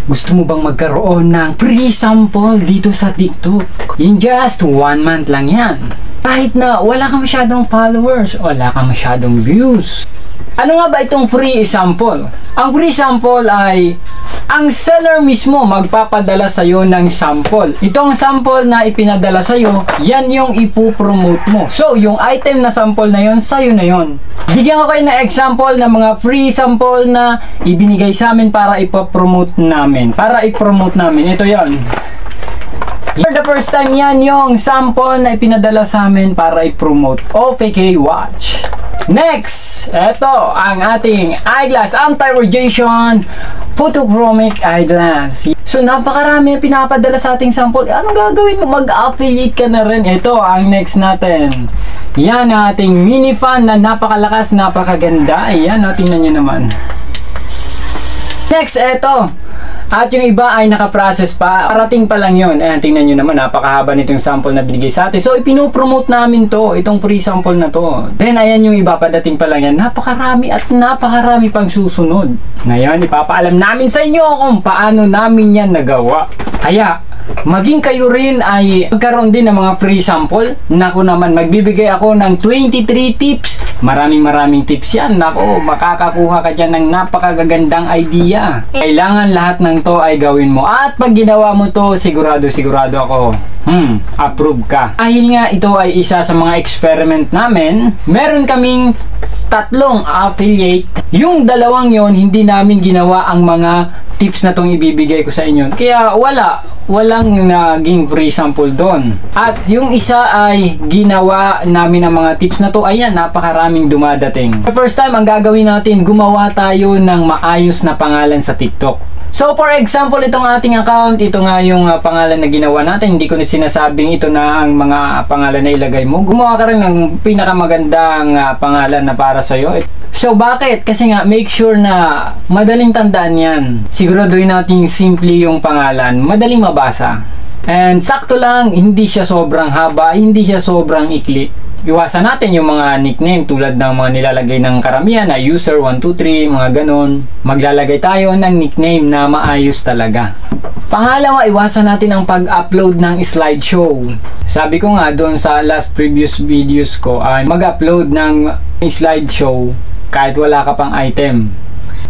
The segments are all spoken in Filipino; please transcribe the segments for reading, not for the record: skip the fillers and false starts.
Gusto mo bang magkaroon ng free sample dito sa TikTok? In just 1 month lang yan. Kahit na wala ka masyadong followers, wala ka masyadong views. Ano nga ba itong free sample? Ang free sample ay ang seller mismo magpapadala sa'yo ng sample. Itong sample na ipinadala sa'yo, yan yung ipopromote mo. So, yung item na sample na yon, sa'yo na yon. Bigyan ko kayo ng example ng mga free sample na ibinigay sa amin para ipopromote namin. Ito yon. For the first time, yan yung sample na ipinadala sa amin para i-promote. OPK Watch. Next, ito ang ating eyeglass anti-radiation photochromic eyeglass. So napakarami na pinapadala sa ating sample. Anong gagawin mo? Mag-affiliate ka na rin. Ito ang next natin. Yan ang ating mini fan na napakalakas, napakaganda. Ayan, tingnan nyo naman. Next, ito. At yung iba ay nakaprocess pa. Parating pa lang yun. Ayan, tingnan nyo naman. Napakahaba nitong sample na binigay sa atin. So, ipinopromote namin to. Itong free sample na to. Then, ayan yung iba. Padating pa lang yan. Napakarami at napakarami pang susunod. Ngayon, ipapaalam namin sa inyo kung paano namin yan nagawa. Kaya, maging kayo rin ay magkaroon din ng mga free sample. Naku naman, magbibigay ako ng 23 tips. Maraming tips yan. Naku, makakakuha ka dyan ng napakagagandang idea. Kailangan lahat ng to ay gawin mo. At pag ginawa mo to, sigurado ako, approve ka. Dahil nga ito ay isa sa mga experiment namin, meron kaming 3 affiliate. Yung 2 yon, hindi namin ginawa ang mga tips na tong ibibigay ko sa inyo. Kaya walang naging free sample doon. At yung isa ay ginawa namin ang mga tips na to. Ayan, napakaraming dumadating. The first time, ang gagawin natin, gumawa tayo ng maayos na pangalan sa TikTok. So for example, itong ating account, ito nga yung pangalan na ginawa natin. Hindi ko na sinasabing ito na ang mga pangalan na ilagay mo. Gumawa ka rin ng pinakamagandang pangalan na para sa'yo. So bakit? Kasi nga, make sure na madaling tandaan yan. Siguraduhin natin simple yung pangalan, madaling mabasa. And sakto lang, hindi siya sobrang haba, hindi siya sobrang ikli. Iwasan natin yung mga nickname tulad ng mga nilalagay ng karamihan na user 123, mga ganon. Maglalagay tayo ng nickname na maayos talaga. Pangalawa, iwasan natin ang pag-upload ng slideshow. Sabi ko nga doon sa last previous videos ko ay mag-upload ng slideshow kahit wala ka pang item.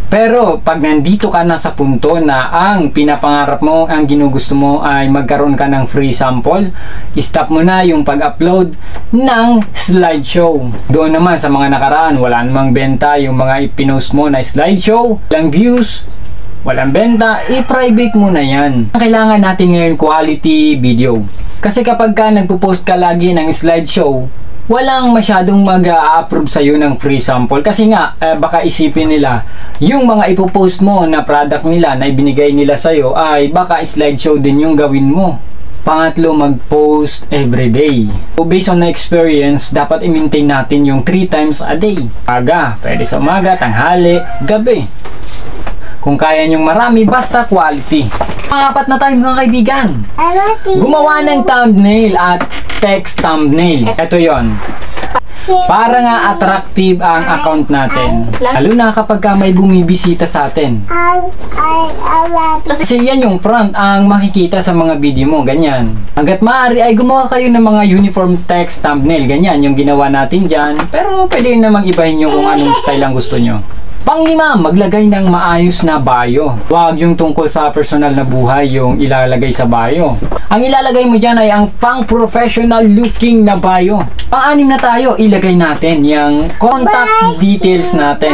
Pero pag nandito ka na sa punto na ang pinapangarap mo, ang ginugusto mo ay magkaroon ka ng free sample, stop mo na yung pag-upload ng slideshow. Doon naman sa mga nakaraan, wala namang benta yung mga ipinost mo na slideshow, walang views, walang benta, i-private mo na yan. Kailangan natin ngayon quality video. Kasi kapag ka nagpo-post ka lagi ng slideshow, walang masyadong mag-a-approve sa'yo ng free sample. Kasi nga, baka isipin nila, yung mga ipopost mo na product nila na ibinigay nila sa'yo ay baka slideshow din yung gawin mo. Pangatlo, mag-post everyday. So, based on the experience, dapat i-maintain natin yung 3 times a day. Aga, pwede sa umaga, tanghali, gabi. Kung kaya nyong marami, basta quality. Pangapat na tayo mga kaibigan. Gumawa ng thumbnail at text thumbnail. Ito yon. Para nga attractive ang account natin. Lalo na kapag may bumibisita sa atin. Kasi yan yung front ang makikita sa mga video mo. Ganyan. Hanggat maaari ay gumawa kayo ng mga uniform text thumbnail. Ganyan yung ginawa natin dyan. Pero pwede namang ibahin nyo kung anong style ang gusto nyo. Panglima, maglagay ng maayos na bio. Huwag yung tungkol sa personal na buhay yung ilalagay sa bio. Ang ilalagay mo dyan ay ang pang-professional looking na bio. Pang-anim na tayo, ilagay natin yung contact details natin.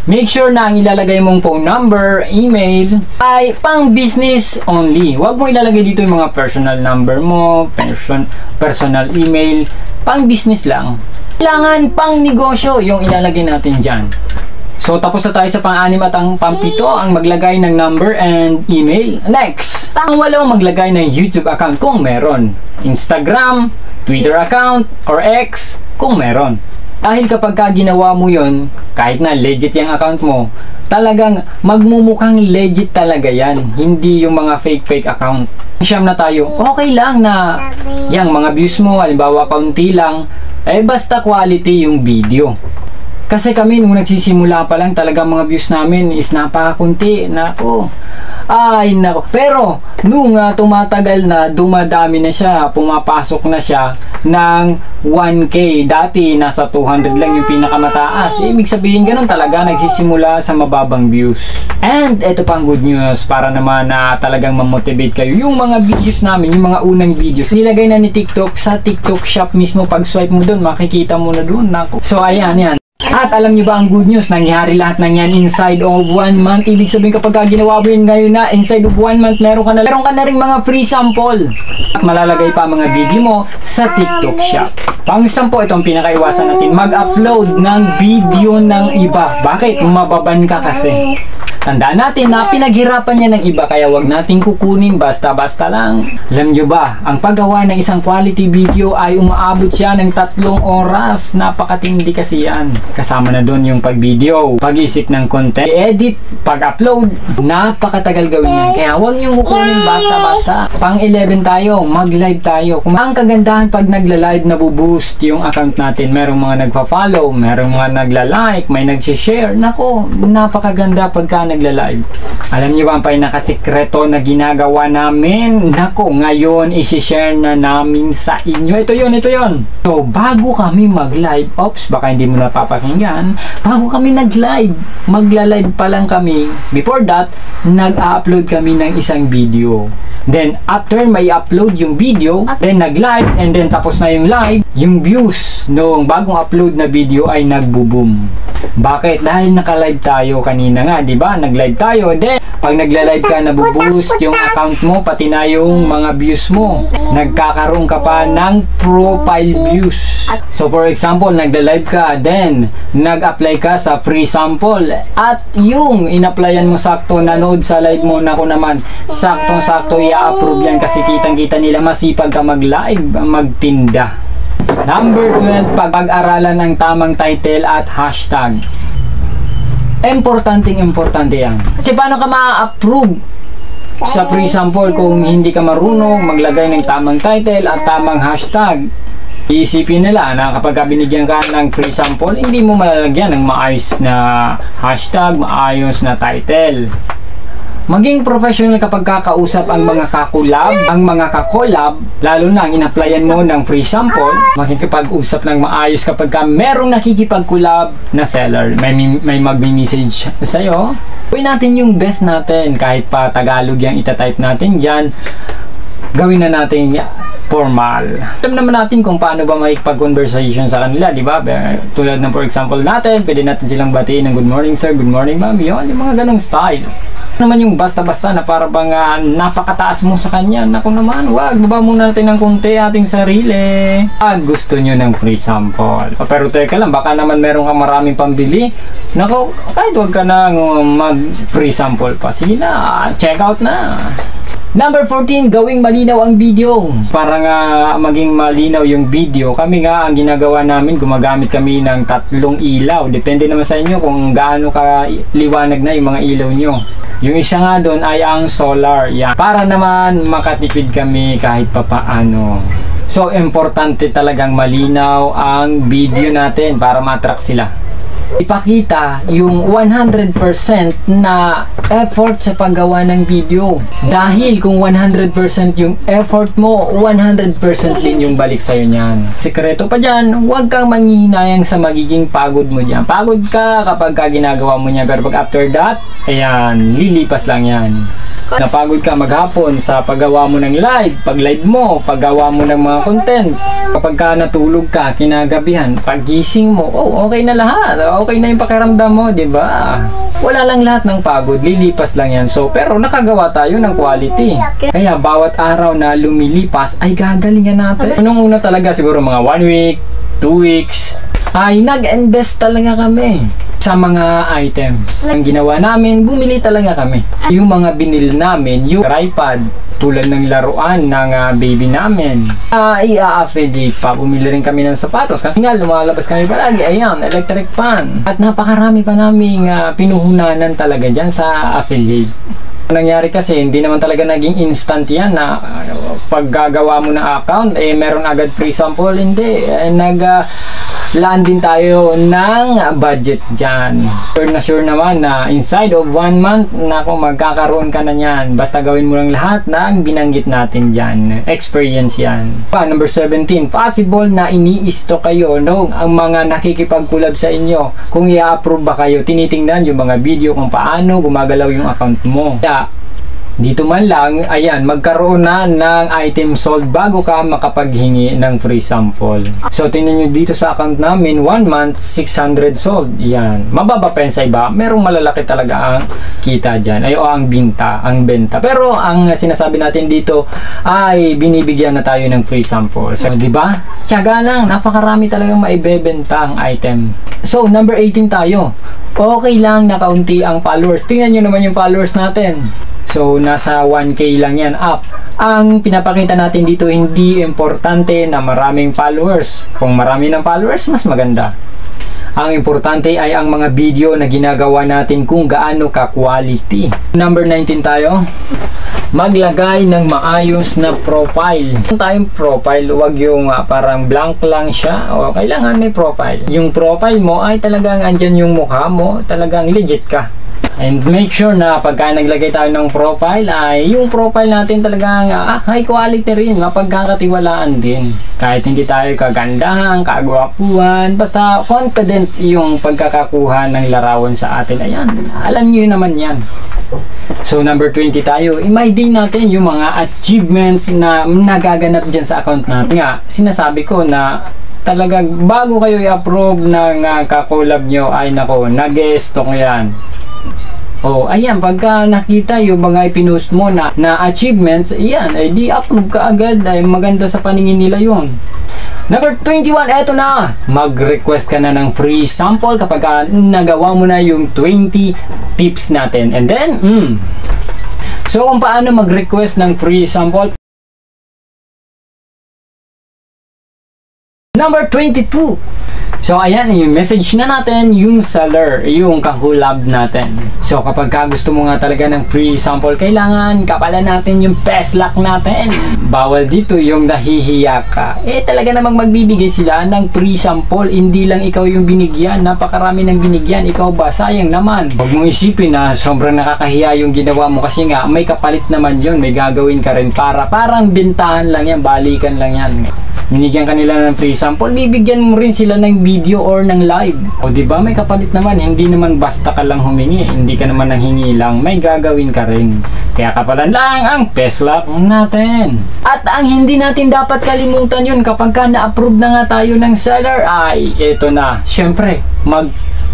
Make sure na ang ilalagay mong phone number, email, ay pang-business only. Huwag mo ilalagay dito yung mga personal number mo, personal email, pang-business lang. Kailangan pang-negosyo yung ilalagay natin dyan. So, tapos na tayo sa pang-anim at ang pang-pito, ang maglagay ng number and email. Next, pang-walo, maglagay ng YouTube account kung meron. Instagram, Twitter account, or X kung meron. Dahil kapag ginawa mo yon, kahit na legit yung account mo, talagang magmumukhang legit talaga yan. Hindi yung mga fake account. Siyam na tayo, okay lang na yung mga views mo, halimbawa kaunti lang, basta quality yung video. Kasi kami nung nagsisimula pa lang talaga mga views namin is napakakunti. Nako. Ay nako. Pero nung tumatagal na, dumadami na siya, pumapasok na siya ng 1K. Dati nasa 200 lang yung pinakamataas. Ibig sabihin ganun talaga, nagsisimula sa mababang views. And ito pang good news para naman na talagang mamotivate kayo. Yung mga videos namin, yung mga unang videos, nilagay na ni TikTok sa TikTok shop mismo. Pag swipe mo doon, makikita mo na doon. Nako. So ayan, yan. At alam niyo ba ang good news? Nangyari lahat ng yan inside of 1 month. Ibig sabihin kapag ginawa mo yun ngayon na inside of 1 month, meron ka na rin mga free sample. At malalagay pa mga video mo sa TikTok shop. Pang-sampo, itong pinakaiwasan natin, mag-upload ng video ng iba. Bakit? Mababan ka kasi. Tandaan natin na pinaghirapan niya ng iba, kaya wag nating kukunin basta-basta lang. Alam nyo ba, ang paggawa ng isang quality video ay umaabot siya ng 3 oras. Napakatindi kasi yan. Kasama na doon yung pag-video, pag-isip ng content, edit, pag-upload. Napakatagal gawin yan. Kaya wag nyo kukunin basta-basta. Pang-11 tayo, mag-live tayo. Ang kagandahan pag nagla-live, nabuboost yung account natin. Merong mga nagpa-follow, merong mga nagla-like, may nag-share. Nako, napakaganda pagka nagla-live. Alam niyo ba ang pinakasikreto na ginagawa namin? Nako, ngayon isi-share na namin sa inyo. Ito yun. So, bago kami mag-live, baka hindi mo napapakinggan, bago kami nag-live, magla-live pa lang kami. Before that, nag-upload kami ng isang video. Then, after may upload yung video, then nag-live, and then tapos na yung live, yung views noong bagong upload na video ay nagbo-boom. Bakit? Dahil naka-live tayo kanina nga, di ba? Nag-live tayo. Then, pag nagla-live ka, nabuboost yung account mo, pati na yung mga views mo. Nagkakaroon ka pa ng profile views. So, for example, nagla-live ka, then, nag-apply ka sa free sample. At yung in-applyan mo sakto, nanood sa live mo, na naman, saktong-sakto i-approve yan kasi kitang-kita nila masipag ka mag-live, magtinda. Number 12, pag-aralan ang tamang title at hashtag. Importante yan. Kasi paano ka ma-approve sa free sample kung hindi ka marunong maglagay ng tamang title at tamang hashtag? Iisipin nila na kapag binigyan ka ng free sample, hindi mo malalagyan ng maayos na hashtag, maayos na title. Maging professional kapag kakausap ang mga kakolab, lalo na ang in-applyan mo ng free sample, makikipag-usap ng maayos kapag merong nakikipag-collab na seller. May mag-message sa'yo. Gawin natin yung best natin, kahit pa Tagalog yung itatype natin dyan, gawin na natin formal. Alam naman natin kung paano ba makikipag-conversation sa kanila, di ba? Tulad ng for example natin, pwede natin silang batiin ng good morning sir, good morning ma'am, yun, yung mga ganong style. Naman yung basta-basta na para bang napakataas mo sa kanya. Naku naman, wag, baba muna natin ng konti ating sarili. Gusto nyo ng free sample. Pero teka lang, baka naman meron ka maraming pambili. Naku, kahit wag ka na mag free sample pa. Sige na, check out na. Number 14, gawing malinaw ang video. Para nga maging malinaw yung video, kami nga ang ginagawa namin, gumagamit kami ng 3 ilaw. Depende naman sa inyo kung gaano ka liwanag na yung mga ilaw nyo. Yung isa nga doon ay ang solar. Yan. Para naman makatipid kami kahit papaano. So, importante talagang malinaw ang video natin para ma-attract sila. Ipakita yung 100% na effort sa paggawa ng video. Dahil kung 100% yung effort mo, 100% din yung balik sa'yo niyan. Sikreto pa dyan, huwag kang manghihinayang sa magiging pagod mo dyan. Pagod ka kapag ginagawa mo niya, pero pag after that, ayan, lilipas lang yan. Napagod ka maghapon sa paggawa mo ng live, pag live mo, paggawa mo ng mga content. Kapag ka natulog ka, kinagabihan, pagising mo, oh, okay na lahat. Okay na yung pakiramdam mo, di ba? Wala lang lahat ng pagod, lilipas lang yan. So, pero nakagawa tayo ng quality. Kaya bawat araw na lumilipas ay gagalingan natin. Nung una talaga siguro mga 1 week, 2 weeks, ay nag-invest talaga kami sa mga items. Ang ginawa namin, bumili talaga kami. Yung mga binil namin, yung tripod, tulad ng laruan ng baby namin, i-affiliate pa. Bumili rin kami ng sapatos kasi nga lumalabas kami palagi. Ayan, electric fan. At napakarami pa naming pinuhunanan talaga dyan sa affiliate. Nangyari kasi, hindi naman talaga naging instant yan na paggagawa mo ng account, meron agad free sample. Hindi. laan din tayo ng budget dyan. Sure naman na inside of 1 month, nako, magkakaroon ka na yan. Basta gawin mo lang lahat ng binanggit natin dyan. Experience yan. Number 17, possible na ini-stock kayo no? Ang mga nakikipag-collab sa inyo. Kung i-approve ba kayo, tinitingnan yung mga video kung paano gumagalaw yung account mo. Kaya, dito man lang, ayan, magkaroon na ng item sold bago ka makapaghingi ng free sample. So, tingnan nyo dito sa account namin, 1 month, 600 sold. Yan. Mababa pa yan sa iba. Merong malalaki talaga ang kita dyan. Ay, o ang benta. Pero, ang sinasabi natin dito ay binibigyan na tayo ng free sample. So, diba? Tiyaga lang. Napakarami talagang maibebenta ang item. So, number 18 tayo. Okay lang na kaunti ang followers. Tingnan nyo naman yung followers natin. So, nasa 1K lang yan up. Ang pinapakita natin dito, hindi importante na maraming followers. Kung marami ng followers, mas maganda. Ang importante ay ang mga video na ginagawa natin kung gaano ka-quality. Number 19 tayo. Maglagay ng maayos na profile. Kung tayong profile, huwag yung parang blank lang siya. O, kailangan may profile. Yung profile mo ay talagang andyan yung mukha mo, talagang legit ka. And make sure na pagka naglagay tayo ng profile ay yung profile natin talagang high quality rin, mapagkakatiwalaan din. Kahit hindi tayo kagandahan, kagwapuan, basta confident yung pagkakakuha ng larawan sa atin. Ayan, alam nyo naman yan. So number 20 tayo, i-my day natin yung mga achievements na nagaganap dyan sa account natin. Nga, sinasabi ko na talagang bago kayo i-approve ng kakolab nyo ay nako, nag-stock yan. Oh, ayan, pagka nakita yung mga ipinost mo na achievements, ayan, ay di-upload ka agad, ay maganda sa paningin nila yun. Number 21, eto na! Mag-request ka na ng free sample kapag nagawa mo na yung 20 tips natin. And then, so kung paano mag-request ng free sample? Number 22. So, ayan, yung message na natin, yung seller, yung kakulab natin. So, kapag gusto mo nga talaga ng free sample, kailangan kapalan natin yung peslak natin. Bawal dito yung nahihiya ka. Talaga namang magbibigay sila ng free sample. Hindi lang ikaw yung binigyan. Napakarami ng binigyan. Ikaw ba? Sayang naman. Huwag mong isipin na sobrang nakakahiya yung ginawa mo kasi nga, may kapalit naman yun. May gagawin ka rin parang bintahan lang yan, balikan lang yan. Binigyan kanila ng free sample, bibigyan mo rin sila ng video or ng live. O diba, may kapalit naman, hindi naman basta ka lang humingi, hindi ka naman nanghingi lang, may gagawin ka rin. Kaya kapalan lang ang peslak natin. At ang hindi natin dapat kalimutan yun kapag ka na-approve na nga tayo ng seller, ay ito na, syempre,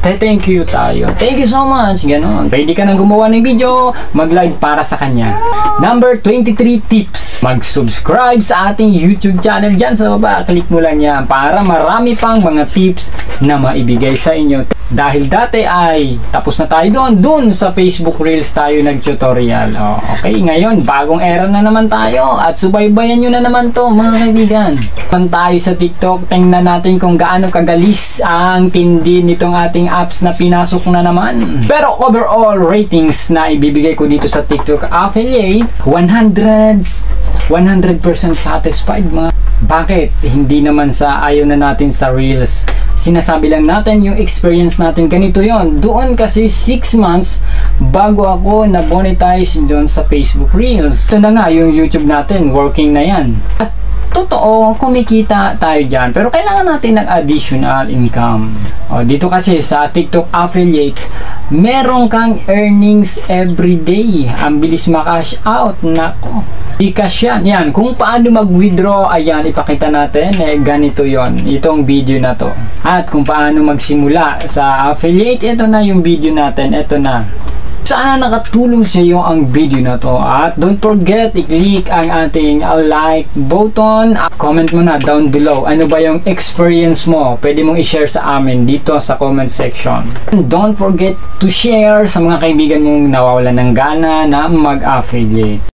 thank you tayo. Thank you so much. Ganon. Ready ka nang gumawa ng video, mag-like para sa kanya. Number 23 tips. Mag-subscribe sa ating YouTube channel dyan sa baba. Click mo lang yan para marami pang mga tips na maibigay sa inyo. Dahil dati ay tapos na tayo doon sa Facebook Reels tayo nag-tutorial. Okay, ngayon bagong era na naman tayo at subaybayan nyo na naman to mga kaibigan. Kung tayo sa TikTok, tingnan natin kung gaano kagalis ang tindi nitong ating apps na pinasok na naman. Pero overall ratings na ibibigay ko dito sa TikTok affiliate, 100% satisfied mga. Bakit? Hindi naman sa ayaw na natin sa Reels. Sinasabi lang natin yung experience natin, ganito yon. Doon kasi 6 months bago ako na-monetize doon sa Facebook Reels. Ito na nga yung YouTube natin, working na yan. At totoo, kumikita tayo dyan. Pero kailangan natin ng additional income. Dito kasi sa TikTok affiliate, meron kang earnings every day. Ang bilis ma-cash out. Nako. Gcash yan. Yan. Kung paano mag-withdraw, ayan, ipakita natin. Ganito yon. Itong video na to. At kung paano magsimula sa affiliate, ito na yung video natin. Ito na. Sana nakatulong sa iyo ang video na to. At don't forget, i-click ang ating like button. Comment mo na down below. Ano ba yung experience mo? Pwede mong i-share sa amin dito sa comment section. And don't forget to share sa mga kaibigan mong nawawalan ng gana na mag-affiliate.